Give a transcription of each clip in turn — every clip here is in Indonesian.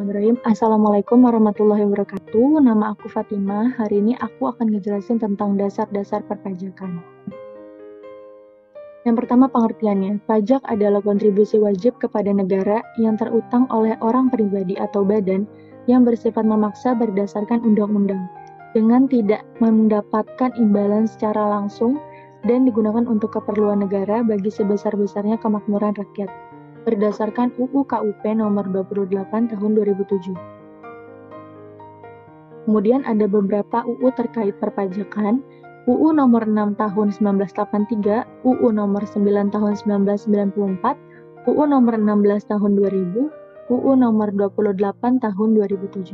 Bismillahirrahmanirrahim. Assalamualaikum warahmatullahi wabarakatuh. Nama aku Fatimah. Hari ini aku akan ngejelasin tentang dasar-dasar perpajakan. Yang pertama pengertiannya. Pajak adalah kontribusi wajib kepada negara yang terutang oleh orang pribadi atau badan yang bersifat memaksa berdasarkan undang-undang, dengan tidak mendapatkan imbalan secara langsung dan digunakan untuk keperluan negara bagi sebesar-besarnya kemakmuran rakyat, berdasarkan UU KUP nomor 28 tahun 2007. Kemudian ada beberapa UU terkait perpajakan, UU nomor 6 tahun 1983, UU nomor 9 tahun 1994, UU nomor 16 tahun 2000, UU nomor 28 tahun 2007.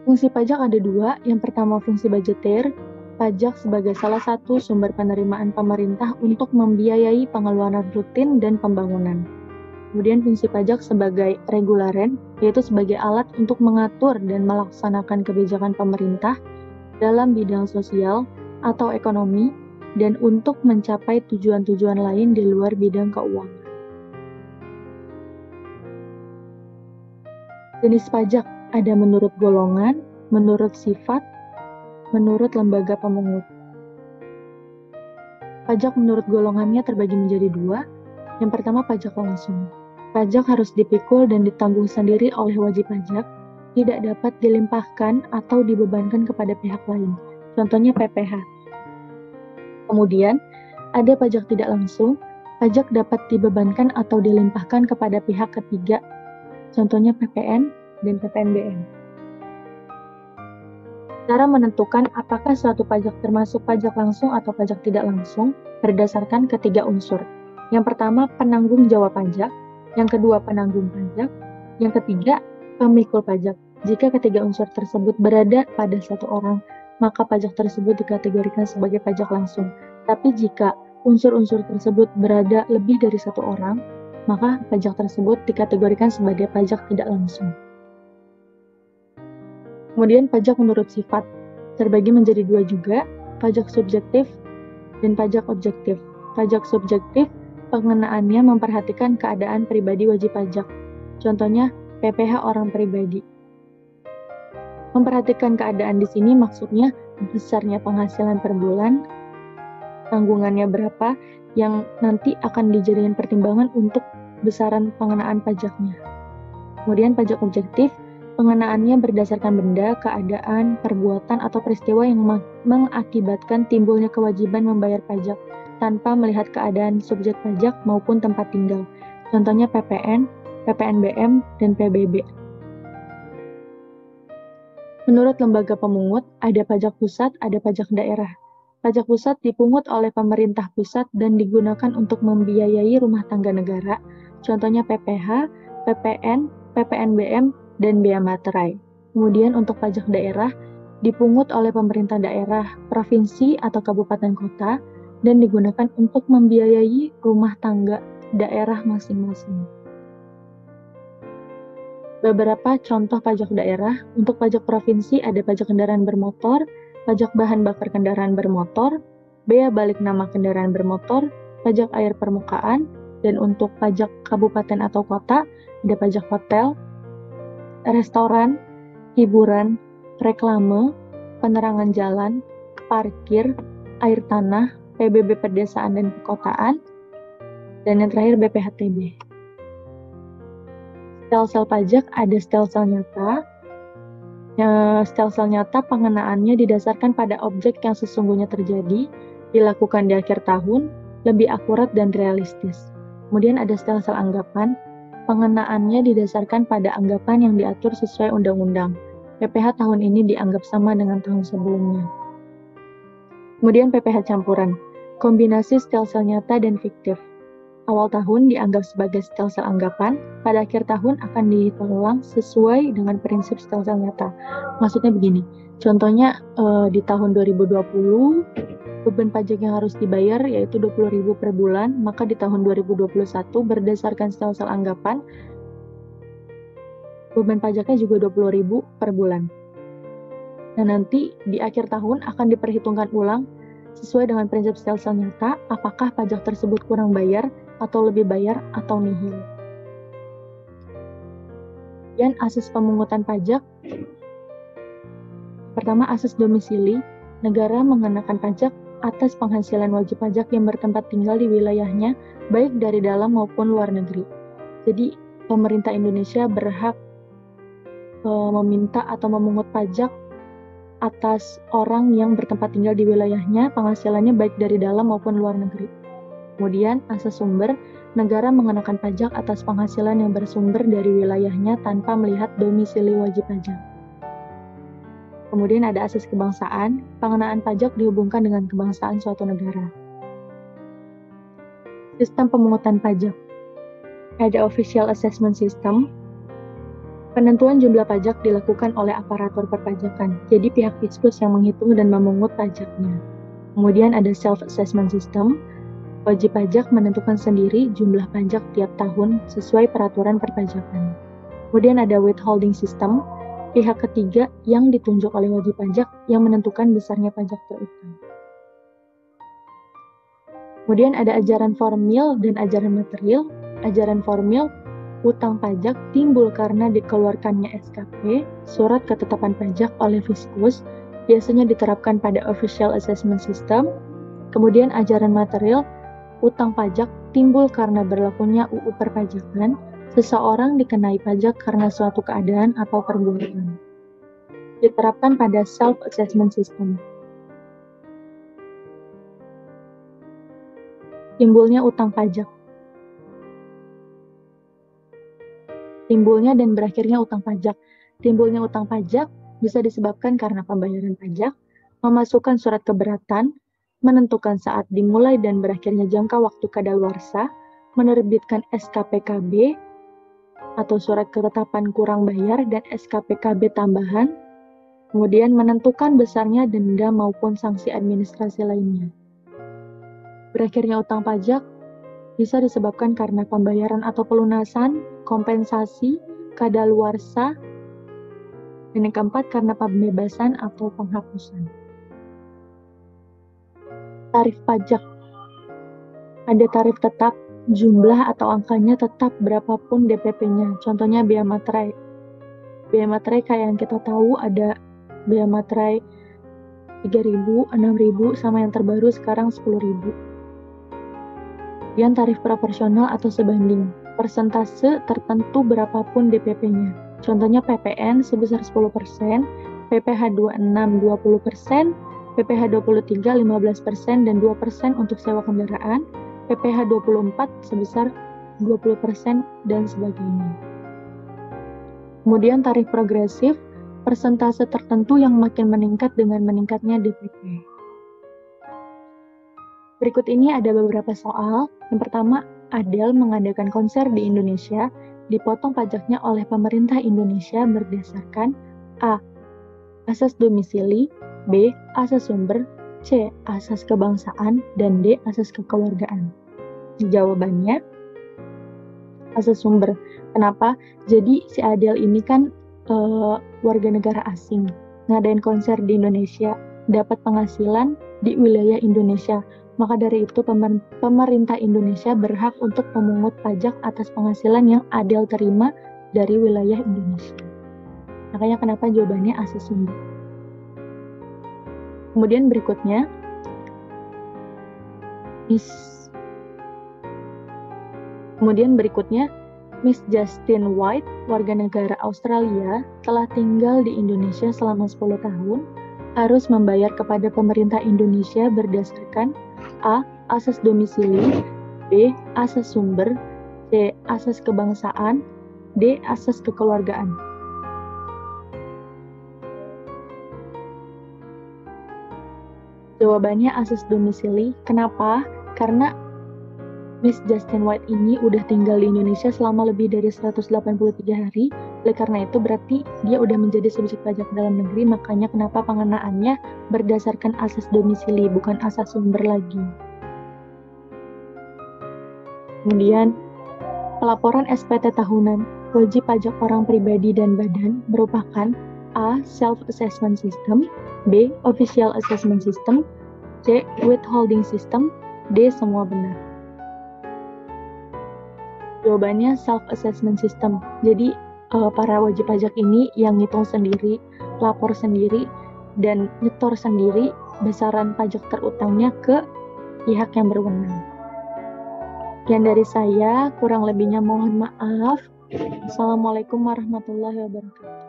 Fungsi pajak ada dua, yang pertama fungsi budgeter. Pajak sebagai salah satu sumber penerimaan pemerintah untuk membiayai pengeluaran rutin dan pembangunan. Kemudian fungsi pajak sebagai regularen, yaitu sebagai alat untuk mengatur dan melaksanakan kebijakan pemerintah dalam bidang sosial atau ekonomi dan untuk mencapai tujuan-tujuan lain di luar bidang keuangan. Jenis pajak ada menurut golongan, menurut sifat, menurut lembaga pemungut. Pajak menurut golongannya terbagi menjadi dua. Yang pertama pajak langsung. Pajak harus dipikul dan ditanggung sendiri oleh wajib pajak, tidak dapat dilimpahkan atau dibebankan kepada pihak lain. Contohnya PPh. Kemudian, ada pajak tidak langsung. Pajak dapat dibebankan atau dilimpahkan kepada pihak ketiga. Contohnya PPN dan PPNBM. Cara menentukan apakah suatu pajak termasuk pajak langsung atau pajak tidak langsung berdasarkan ketiga unsur. Yang pertama, penanggung jawab pajak. Yang kedua, penanggung pajak. Yang ketiga, pemikul pajak. Jika ketiga unsur tersebut berada pada satu orang, maka pajak tersebut dikategorikan sebagai pajak langsung. Tapi jika unsur-unsur tersebut berada lebih dari satu orang, maka pajak tersebut dikategorikan sebagai pajak tidak langsung. Kemudian pajak menurut sifat, terbagi menjadi dua juga, pajak subjektif dan pajak objektif. Pajak subjektif, pengenaannya memperhatikan keadaan pribadi wajib pajak. Contohnya, PPh orang pribadi. Memperhatikan keadaan di sini maksudnya besarnya penghasilan per bulan, tanggungannya berapa, yang nanti akan dijadikan pertimbangan untuk besaran pengenaan pajaknya. Kemudian pajak objektif, pengenaannya berdasarkan benda, keadaan, perbuatan, atau peristiwa yang mengakibatkan timbulnya kewajiban membayar pajak tanpa melihat keadaan subjek pajak maupun tempat tinggal. Contohnya PPN, PPNBM, dan PBB. Menurut lembaga pemungut, ada pajak pusat, ada pajak daerah. Pajak pusat dipungut oleh pemerintah pusat dan digunakan untuk membiayai rumah tangga negara. Contohnya PPh, PPN, PPNBM, dan bea materai. Kemudian untuk pajak daerah dipungut oleh pemerintah daerah, provinsi atau kabupaten kota dan digunakan untuk membiayai rumah tangga daerah masing-masing. Beberapa contoh pajak daerah, untuk pajak provinsi ada pajak kendaraan bermotor, pajak bahan bakar kendaraan bermotor, bea balik nama kendaraan bermotor, pajak air permukaan, dan untuk pajak kabupaten atau kota ada pajak hotel, restoran, hiburan, reklame, penerangan jalan, parkir, air tanah, PBB pedesaan dan perkotaan, dan yang terakhir BPHTB. Stelsel pajak ada stelsel nyata. Stelsel nyata pengenaannya didasarkan pada objek yang sesungguhnya terjadi, dilakukan di akhir tahun, lebih akurat dan realistis. Kemudian ada stelsel anggapan. Pengenaannya didasarkan pada anggapan yang diatur sesuai undang-undang. PPh tahun ini dianggap sama dengan tahun sebelumnya. Kemudian PPh campuran, kombinasi stelsel nyata dan fiktif. Awal tahun dianggap sebagai stelsel anggapan, pada akhir tahun akan dihitung ulang sesuai dengan prinsip stelsel nyata. Maksudnya begini, contohnya di tahun 2020, beban pajak yang harus dibayar yaitu 20.000 per bulan, maka di tahun 2021 berdasarkan stelsel anggapan, beban pajaknya juga 20.000 per bulan. Nah nanti di akhir tahun akan diperhitungkan ulang sesuai dengan prinsip stelsel nyata, apakah pajak tersebut kurang bayar, atau lebih bayar, atau nihil. Kemudian asas pemungutan pajak. Pertama, asas domisili. Negara mengenakan pajak atas penghasilan wajib pajak yang bertempat tinggal di wilayahnya, baik dari dalam maupun luar negeri. Jadi, pemerintah Indonesia berhak meminta atau memungut pajak atas orang yang bertempat tinggal di wilayahnya, penghasilannya baik dari dalam maupun luar negeri. Kemudian, asas sumber, negara mengenakan pajak atas penghasilan yang bersumber dari wilayahnya tanpa melihat domisili wajib pajak. Kemudian ada asas kebangsaan, pengenaan pajak dihubungkan dengan kebangsaan suatu negara. Sistem pemungutan pajak. Ada official assessment system. Penentuan jumlah pajak dilakukan oleh aparatur perpajakan, jadi pihak Fiskus yang menghitung dan memungut pajaknya. Kemudian ada self-assessment system. Wajib pajak menentukan sendiri jumlah pajak tiap tahun sesuai peraturan perpajakan. Kemudian ada withholding system, pihak ketiga yang ditunjuk oleh wajib pajak yang menentukan besarnya pajak terutang. Kemudian ada ajaran formil dan ajaran material. Ajaran formil, utang pajak timbul karena dikeluarkannya SKP, surat ketetapan pajak oleh Fiskus, biasanya diterapkan pada official assessment system. Kemudian ajaran material, utang pajak timbul karena berlakunya UU perpajakan, seseorang dikenai pajak karena suatu keadaan atau perbuatan. Diterapkan pada self-assessment system. Timbulnya utang pajak. Timbulnya dan berakhirnya utang pajak. Timbulnya utang pajak bisa disebabkan karena pembayaran pajak, memasukkan surat keberatan, menentukan saat dimulai dan berakhirnya jangka waktu kadaluarsa, menerbitkan SKPKB atau surat ketetapan kurang bayar dan SKPKB tambahan, kemudian menentukan besarnya denda maupun sanksi administrasi lainnya. Berakhirnya utang pajak bisa disebabkan karena pembayaran atau pelunasan, kompensasi, kadaluarsa, dan yang keempat karena pembebasan atau penghapusan. Tarif pajak. Ada tarif tetap, jumlah atau angkanya tetap berapapun DPP-nya. Contohnya bea materai. Bea materai kayak yang kita tahu ada bea materai 3.000, 6.000, sama yang terbaru sekarang 10.000. Kemudian tarif proporsional atau sebanding. Persentase tertentu berapapun DPP-nya. Contohnya PPN sebesar 10%, PPh 26 20%, PPh 23 15% dan 2% untuk sewa kendaraan, PPh 24 sebesar 20% dan sebagainya. Kemudian tarif progresif, persentase tertentu yang makin meningkat dengan meningkatnya DPP. Berikut ini ada beberapa soal. Yang pertama, Adele mengadakan konser di Indonesia, dipotong pajaknya oleh pemerintah Indonesia berdasarkan A. Asas domisili, B. Asas sumber, C. Asas kebangsaan, dan D. Asas kekeluargaan. Jawabannya, asas sumber. Kenapa? Jadi si Adele ini kan warga negara asing, ngadain konser di Indonesia, dapat penghasilan di wilayah Indonesia. Maka dari itu pemerintah Indonesia berhak untuk memungut pajak atas penghasilan yang Adele terima dari wilayah Indonesia. Makanya kenapa jawabannya asas sumber. Kemudian berikutnya, Miss Justine White, warga negara Australia, telah tinggal di Indonesia selama 10 tahun, harus membayar kepada pemerintah Indonesia berdasarkan A. Asas domisili, B. Asas sumber, C. Asas kebangsaan, D. Asas kekeluargaan. Jawabannya asas domisili. Kenapa? Karena Miss Justine White ini udah tinggal di Indonesia selama lebih dari 183 hari. Oleh karena itu berarti dia udah menjadi subjek pajak dalam negeri, makanya kenapa pengenaannya berdasarkan asas domisili, bukan asas sumber lagi. Kemudian, pelaporan SPT tahunan wajib pajak orang pribadi dan badan merupakan A. Self-assessment system, B. Official assessment system, C. Withholding system, D. Semua benar. Jawabannya self-assessment system. Jadi, para wajib pajak ini yang ngitung sendiri, lapor sendiri, dan nyetor sendiri besaran pajak terutangnya ke pihak yang berwenang. Sekian dari saya, kurang lebihnya mohon maaf. Assalamualaikum warahmatullahi wabarakatuh.